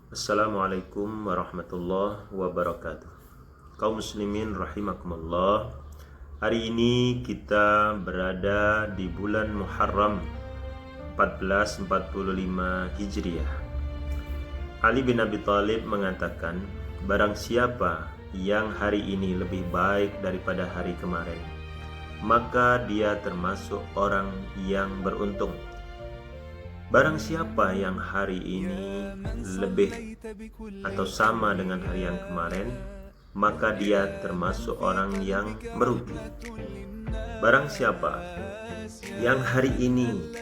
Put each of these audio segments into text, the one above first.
Assalamualaikum warahmatullahi wabarakatuh. Kaum muslimin rahimakumullah. Hari ini kita berada di bulan Muharram 1445 Hijriah. Ali bin Abi Thalib mengatakan, barang siapa yang hari ini lebih baik daripada hari kemarin, maka dia termasuk orang yang beruntung. Barang siapa yang hari ini lebih atau sama dengan hari yang kemarin, maka dia termasuk orang yang merugi. Barang siapa yang hari ini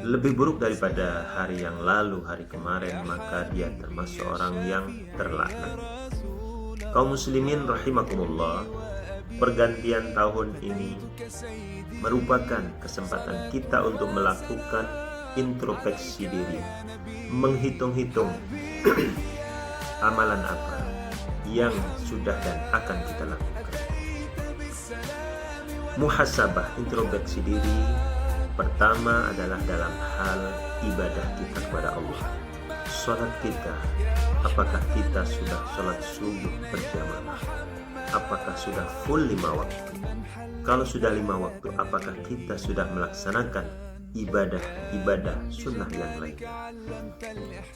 lebih buruk daripada hari yang lalu, hari kemarin, maka dia termasuk orang yang terlaknat. Kaum muslimin rahimakumullah, pergantian tahun ini merupakan kesempatan kita untuk melakukan introspeksi diri, menghitung-hitung amalan apa yang sudah dan akan kita lakukan. Muhasabah, introspeksi diri pertama adalah dalam hal ibadah kita kepada Allah. Salat kita, apakah kita sudah salat subuh berjamaah? Apakah sudah full 5 waktu? Kalau sudah 5 waktu, apakah kita sudah melaksanakan ibadah sunnah yang lain?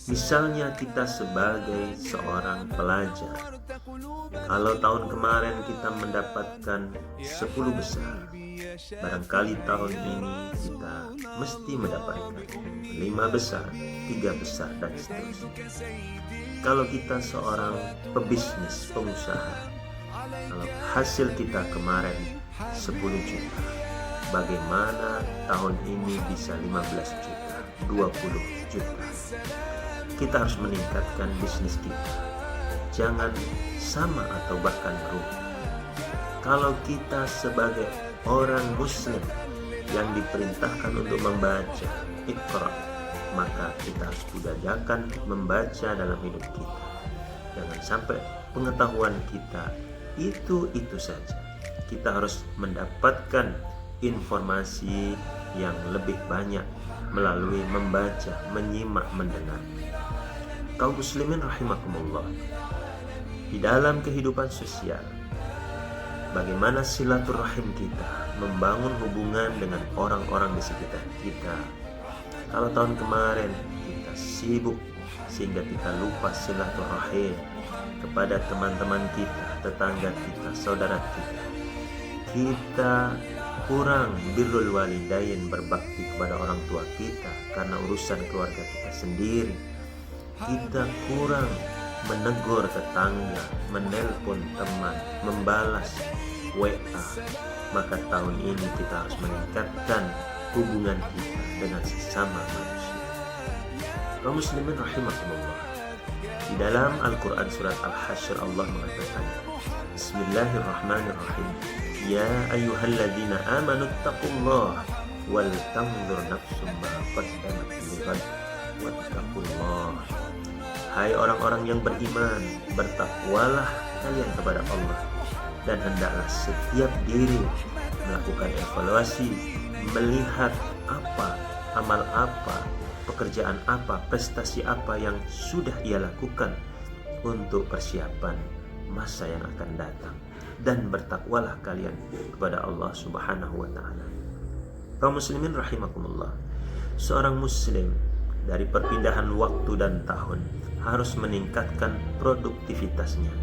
Misalnya kita sebagai seorang pelajar, kalau tahun kemarin kita mendapatkan 10 besar, barangkali tahun ini kita mesti mendapatkan 5 besar, 3 besar, dan seterusnya. Kalau kita seorang pebisnis, pengusaha, kalau hasil kita kemarin 10 juta, bagaimana tahun ini bisa 15 juta, 20 juta? Kita harus meningkatkan bisnis kita. Jangan sama atau bahkan rugi. Kalau kita sebagai orang muslim yang diperintahkan untuk membaca Iqra, maka kita harus budayakan membaca dalam hidup kita. Jangan sampai pengetahuan kita itu saja. Kita harus mendapatkan informasi yang lebih banyak melalui membaca, menyimak, mendengar. Kaum muslimin rahimakumullah, di dalam kehidupan sosial, bagaimana silaturahim kita, membangun hubungan dengan orang-orang di sekitar kita. Kalau tahun kemarin kita sibuk sehingga kita lupa silaturahim kepada teman-teman kita, tetangga kita, saudara kita, kita kurang birrul walidain, berbakti kepada orang tua kita karena urusan keluarga kita sendiri, kita kurang menegur tetangga, menelpon teman, membalas WA, maka tahun ini kita harus meningkatkan hubungan kita dengan sesama manusia. Kaum muslimin rahimakumullah, di dalam Al-Quran surat Al-Hasyr Allah mengatakan, Bismillahirrahmanirrahim, Ya ayyuhalladzina amanu taqullaha wal tanzur nafsum ma qaddamat lighad wattaqullaha. Hai orang-orang yang beriman, bertakwalah kalian kepada Allah, dan hendaklah setiap diri melakukan evaluasi, melihat apa, amal apa, pekerjaan apa, prestasi apa yang sudah ia lakukan untuk persiapan masa yang akan datang, dan bertakwalah kalian kepada Allah Subhanahu wa ta'ala. Kaum muslimin rahimakumullah, seorang muslim dari perpindahan waktu dan tahun harus meningkatkan produktivitasnya.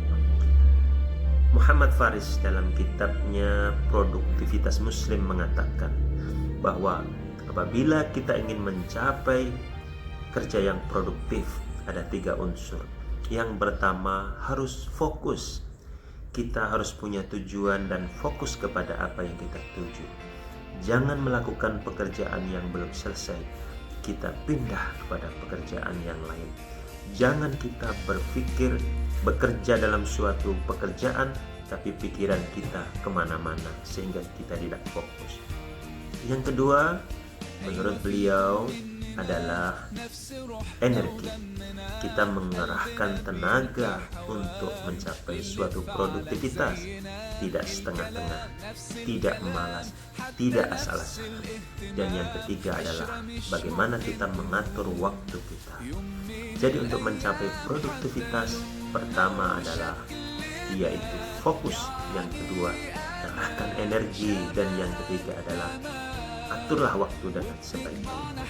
Muhammad Faris dalam kitabnya Produktivitas Muslim mengatakan bahwa apabila kita ingin mencapai kerja yang produktif, ada 3 unsur. Yang pertama, harus fokus. Kita harus punya tujuan dan fokus kepada apa yang kita tuju. Jangan melakukan pekerjaan yang belum selesai, kita pindah kepada pekerjaan yang lain. Jangan kita berpikir bekerja dalam suatu pekerjaan, tapi pikiran kita kemana-mana sehingga kita tidak fokus. Yang kedua, menurut beliau adalah energi. kita mengerahkan tenaga untuk mencapai suatu produktivitas, tidak setengah-tengah, tidak malas, tidak asal-asalan. Dan yang ketiga adalah bagaimana kita mengatur waktu kita. Jadi untuk mencapai produktivitas, pertama adalah yaitu fokus, yang kedua kerahkan energi, dan yang ketiga adalah aturlah waktu dengan sebaik-baiknya.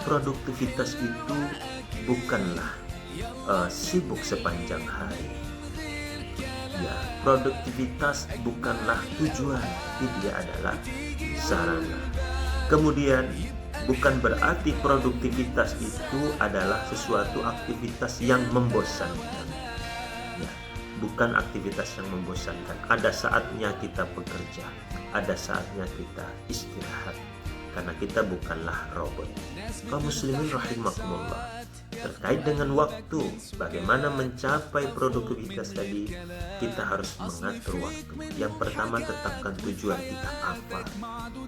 Produktivitas itu bukanlah sibuk sepanjang hari. Ya, produktivitas bukanlah tujuan, tapi dia adalah sarana. Kemudian bukan berarti produktivitas itu adalah sesuatu aktivitas yang membosankan. Ya, bukan aktivitas yang membosankan. Ada saatnya kita bekerja, ada saatnya kita istirahat, karena kita bukanlah robot. Kaum muslimin rahimakumullah, terkait dengan waktu, bagaimana mencapai produktivitas tadi, kita harus mengatur waktu. Yang pertama, tetapkan tujuan kita apa.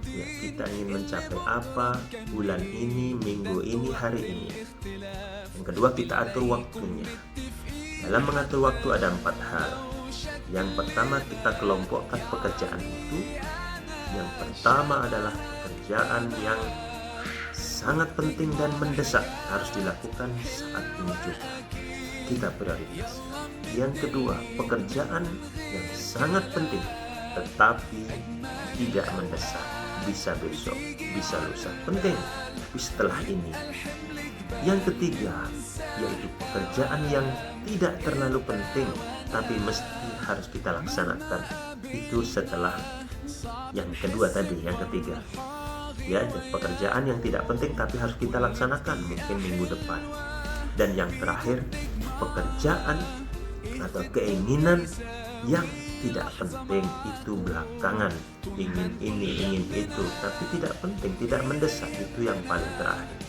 Ya, kita ingin mencapai apa bulan ini, minggu ini, hari ini. Yang kedua, kita atur waktunya. Dalam mengatur waktu ada 4 hal. Yang pertama, kita kelompokkan pekerjaan itu. Yang pertama adalah pekerjaan yang sangat penting dan mendesak, harus dilakukan saat ini juga, kita prioritas. Yang kedua, pekerjaan yang sangat penting tetapi tidak mendesak, bisa besok, bisa lusa, penting tapi setelah ini. Yang ketiga, yaitu pekerjaan yang tidak terlalu penting tapi mesti harus kita laksanakan, itu setelah yang kedua tadi, yang ketiga. Ya, pekerjaan yang tidak penting tapi harus kita laksanakan mungkin minggu depan. Dan yang terakhir, pekerjaan atau keinginan yang tidak penting, itu belakangan, ingin ini, ingin itu, tapi tidak penting, tidak mendesak, itu yang paling terakhir.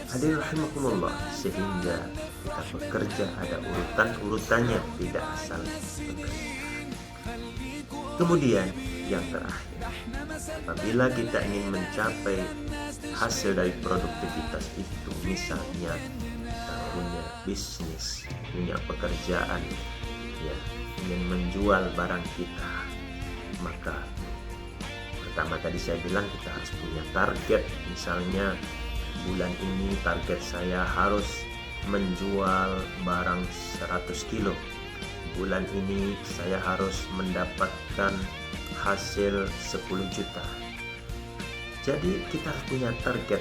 Hadirin rahimakumullah, sehingga kita bekerja ada urutan-urutannya, tidak asal bekerja. Kemudian yang terakhir, apabila kita ingin mencapai hasil dari produktivitas itu, misalnya punya bisnis, punya pekerjaan, ya, ingin menjual barang kita, maka pertama tadi saya bilang kita harus punya target. Misalnya bulan ini target saya harus menjual barang 100 kilo. Bulan ini saya harus mendapatkan hasil 10 juta. Jadi kita harus punya target,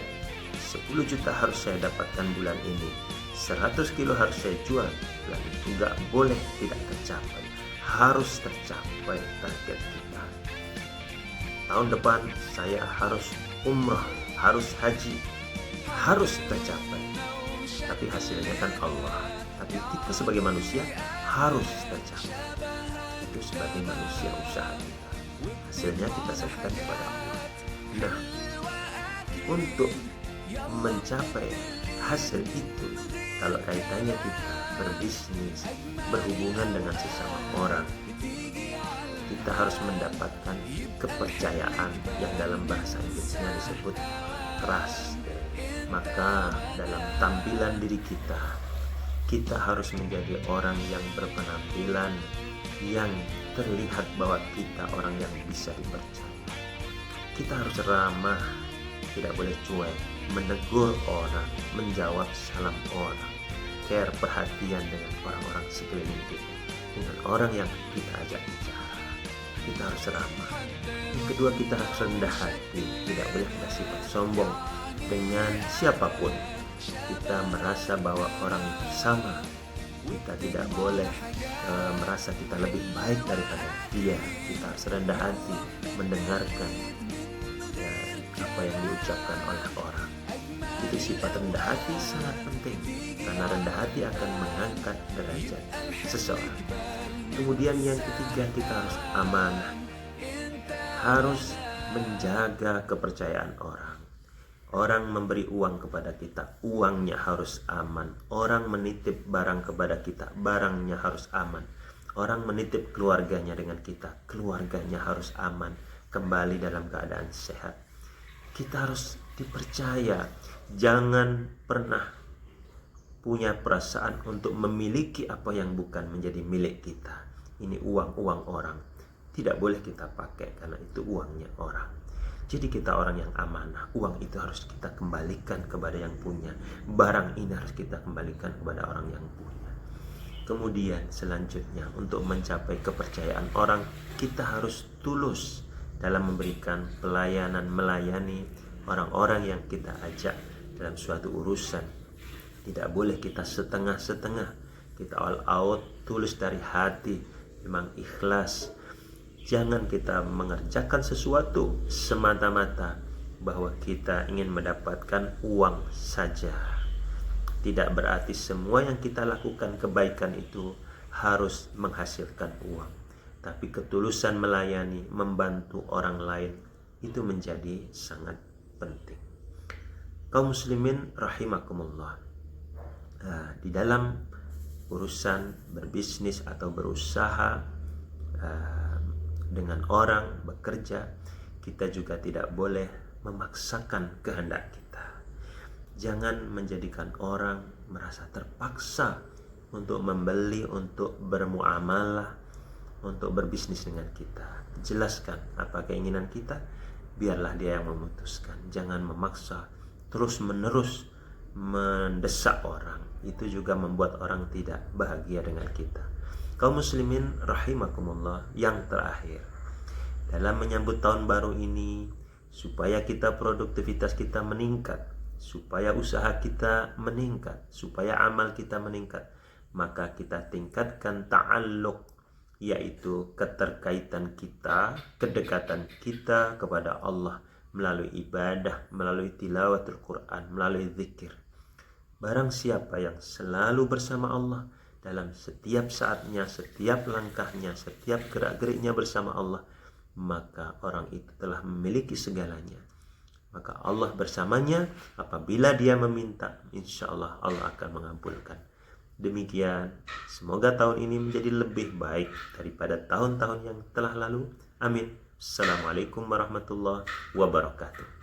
10 juta harus saya dapatkan bulan ini, 100 kilo harus saya jual bulan ini. Enggak boleh tidak tercapai, harus tercapai target kita. Tahun depan saya harus umrah, harus haji, harus tercapai. Tapi hasilnya kan Allah, tapi kita sebagai manusia harus tercapai. Itu sebagai manusia usaha kita, hasilnya kita serahkan kepada Allah. Nah, untuk mencapai hasil itu, kalau kaitannya kita berbisnis, berhubungan dengan sesama orang, kita harus mendapatkan kepercayaan yang dalam bahasa Inggrisnya disebut trust. Maka dalam tampilan diri kita harus menjadi orang yang berpenampilan yang terlihat bahwa kita orang yang bisa dipercaya. Kita harus ramah, tidak boleh cuek, menegur orang, menjawab salam orang, care, perhatian dengan orang-orang sekeliling kita, dengan orang yang kita ajak bicara. Kita harus ramah. Yang kedua, kita harus rendah hati, tidak boleh bersifat sombong dengan siapapun. Kita merasa bahwa orang itu sama, kita tidak boleh merasa kita lebih baik daripada dia. Kita harus rendah hati mendengarkan apa yang diucapkan oleh orang. Itu sifat rendah hati sangat penting, karena rendah hati akan mengangkat derajat seseorang. Kemudian yang ketiga, kita harus amanah, harus menjaga kepercayaan orang. Orang memberi uang kepada kita, uangnya harus aman. Orang menitip barang kepada kita, barangnya harus aman. Orang menitip keluarganya dengan kita, keluarganya harus aman, kembali dalam keadaan sehat. Kita harus dipercaya. Jangan pernah punya perasaan untuk memiliki apa yang bukan menjadi milik kita. Ini uang orang. Tidak boleh kita pakai karena itu uangnya orang. Jadi kita orang yang amanah. Uang itu harus kita kembalikan kepada yang punya. Barang ini harus kita kembalikan kepada orang yang punya. Kemudian selanjutnya, untuk mencapai kepercayaan orang, kita harus tulus dalam memberikan pelayanan, melayani orang-orang yang kita ajak dalam suatu urusan. Tidak boleh kita setengah-setengah. Kita all out, tulus dari hati, memang ikhlas. Jangan kita mengerjakan sesuatu semata-mata bahwa kita ingin mendapatkan uang saja. Tidak berarti semua yang kita lakukan kebaikan itu harus menghasilkan uang. Tapi ketulusan melayani, membantu orang lain, itu menjadi sangat penting. Kaum muslimin rahimakumullah. Di dalam urusan berbisnis atau berusaha dengan orang, bekerja, kita juga tidak boleh memaksakan kehendak kita. Jangan menjadikan orang merasa terpaksa untuk membeli, untuk bermuamalah, untuk berbisnis dengan kita. Jelaskan apa keinginan kita, biarlah dia yang memutuskan. Jangan memaksa, terus-menerus mendesak orang. Itu juga membuat orang tidak bahagia dengan kita. Kaum muslimin rahimakumullah, yang terakhir, dalam menyambut tahun baru ini, supaya produktivitas kita meningkat, supaya usaha kita meningkat, supaya amal kita meningkat, maka kita tingkatkan ta'alluq, yaitu keterkaitan kita, kedekatan kita kepada Allah melalui ibadah, melalui tilawatul Quran, melalui zikir. Barang siapa yang selalu bersama Allah dalam setiap saatnya, setiap langkahnya, setiap gerak-geriknya bersama Allah, maka orang itu telah memiliki segalanya. Maka Allah bersamanya. Apabila dia meminta, insya Allah Allah akan mengabulkan. Demikian, semoga tahun ini menjadi lebih baik daripada tahun-tahun yang telah lalu. Amin. Assalamualaikum warahmatullahi wabarakatuh.